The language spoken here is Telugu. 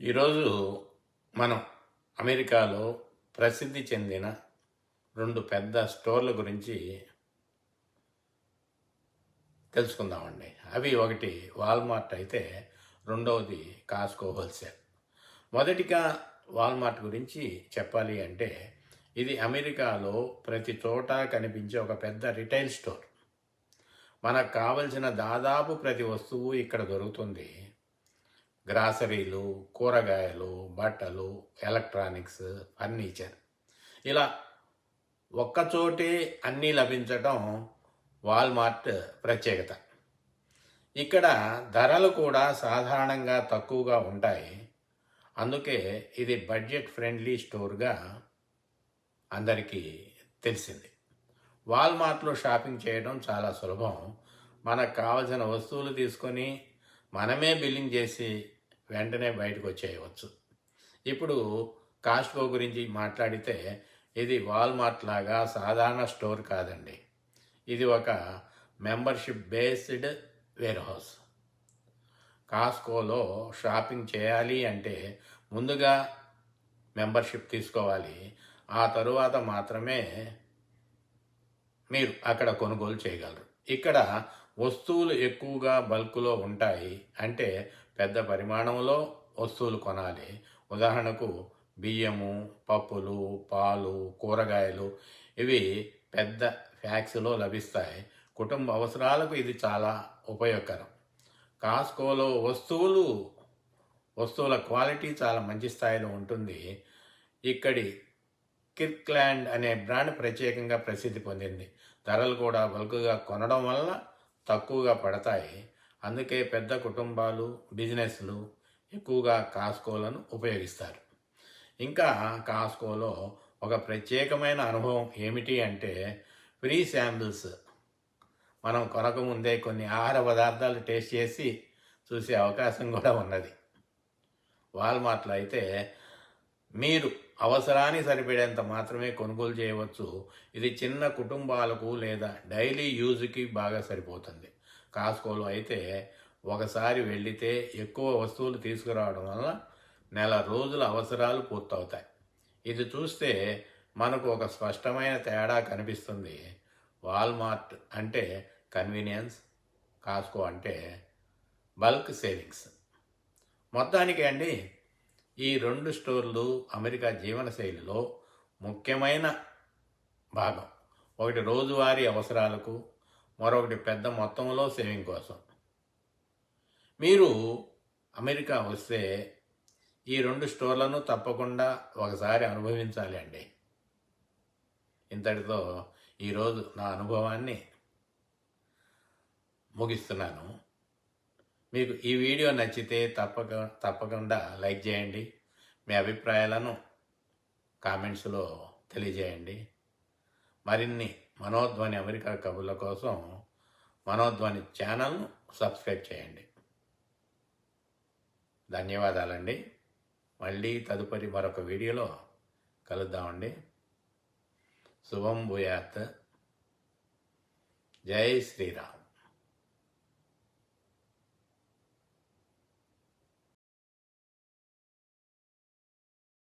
ఈరోజు మనం అమెరికాలో ప్రసిద్ధి చెందిన రెండు పెద్ద స్టోర్ల గురించి తెలుసుకుందామండి. అవి ఒకటి వాల్మార్ట్ అయితే రెండవది కాస్కో హోల్సేల్. మొదటిగా వాల్మార్ట్ గురించి చెప్పాలి అంటే ఇది అమెరికాలో ప్రతి చోట కనిపించే ఒక పెద్ద రిటైల్ స్టోర్. మనకు కావలసిన దాదాపు ప్రతి వస్తువు ఇక్కడ దొరుకుతుంది. గ్రాసరీలు, కూరగాయలు, బట్టలు, ఎలక్ట్రానిక్స్, ఫర్నిచర్ ఇలా ఒక్కచోటే అన్నీ లభించటం వాల్మార్ట్ ప్రత్యేకత. ఇక్కడ ధరలు కూడా సాధారణంగా తక్కువగా ఉంటాయి. అందుకే ఇది బడ్జెట్ ఫ్రెండ్లీ స్టోర్గా అందరికీ తెలిసింది. వాల్మార్ట్లో షాపింగ్ చేయడం చాలా సులభం. మనకు కావలసిన వస్తువులు తీసుకొని మనమే బిల్లింగ్ చేసి వెంటనే బయటకు వచ్చేయవచ్చు. ఇప్పుడు కాస్ట్కో గురించి మాట్లాడితే ఇది వాల్మార్ట్ లాగా సాధారణ స్టోర్ కాదండి. ఇది ఒక మెంబర్షిప్ బేస్డ్ వేర్ హౌస్. కాస్కోలో షాపింగ్ చేయాలి అంటే ముందుగా మెంబర్షిప్ తీసుకోవాలి. ఆ తరువాత మాత్రమే మీరు అక్కడ కొనుగోలు చేయగలరు. ఇక్కడ వస్తువులు ఎక్కువగా బల్క్లో ఉంటాయి. అంటే పెద్ద పరిమాణంలో వస్తువులు కొనాలి. ఉదాహరణకు బియ్యము, పప్పులు, పాలు, కూరగాయలు ఇవి పెద్ద ఫ్యాక్స్లో లభిస్తాయి. కుటుంబ అవసరాలకు ఇది చాలా ఉపయోగకరం. కాస్కోలో వస్తువుల క్వాలిటీ చాలా మంచి స్థాయిలో ఉంటుంది. ఇక్కడి కిర్క్లాండ్ అనే బ్రాండ్ ప్రత్యేకంగా ప్రసిద్ధి పొందింది. ధరలు కూడా బల్క్గా కొనడం వల్ల తక్కువగా పడతాయి. అందుకే పెద్ద కుటుంబాలు, బిజినెస్లు ఎక్కువగా కాస్కోలను ఉపయోగిస్తారు. ఇంకా కాస్కోలో ఒక ప్రత్యేకమైన అనుభవం ఏమిటి అంటే ఫ్రీ శాంపిల్స్. మనం కొనకముందే కొన్ని ఆహార పదార్థాలు టేస్ట్ చేసి చూసే అవకాశం కూడా ఉన్నది. వాల్మార్ట్లో అయితే మీరు అవసరానికి సరిపడేంత మాత్రమే కొనుగోలు చేయవచ్చు. ఇది చిన్న కుటుంబాలకు లేదా డైలీ యూజ్కి బాగా సరిపోతుంది. కాస్కోలో అయితే ఒకసారి వెళితే ఎక్కువ వస్తువులు తీసుకురావడం వల్ల నెల రోజుల అవసరాలు పూర్తవుతాయి. ఇది చూస్తే మనకు ఒక స్పష్టమైన తేడా కనిపిస్తుంది. వాల్మార్ట్ అంటే కన్వీనియన్స్, కాస్కో అంటే బల్క్ సేవింగ్స్. మొత్తానికి అండి, ఈ రెండు స్టోర్లు అమెరికా జీవనశైలిలో ముఖ్యమైన భాగం. ఒకటి రోజువారీ అవసరాలకు, మరొకటి పెద్ద మొత్తంలో సేవింగ్ కోసం. మీరు అమెరికా వస్తే ఈ రెండు స్టోర్లను తప్పకుండా ఒకసారి అనుభవించాలి అండి. ఇంతటితో ఈరోజు నా అనుభవాన్ని ముగిస్తున్నాను. మీకు ఈ వీడియో నచ్చితే తప్పకుండా లైక్ చేయండి. మీ అభిప్రాయాలను కామెంట్స్లో తెలియజేయండి. మరిన్ని మనోధ్వని అమెరికా కబుర్ల కోసం మనోధ్వని ఛానల్ను సబ్స్క్రైబ్ చేయండి. ధన్యవాదాలండి. మళ్ళీ తదుపరి మరొక వీడియోలో కలుద్దామండి. శుభం భూయాత్. జై శ్రీరామ్.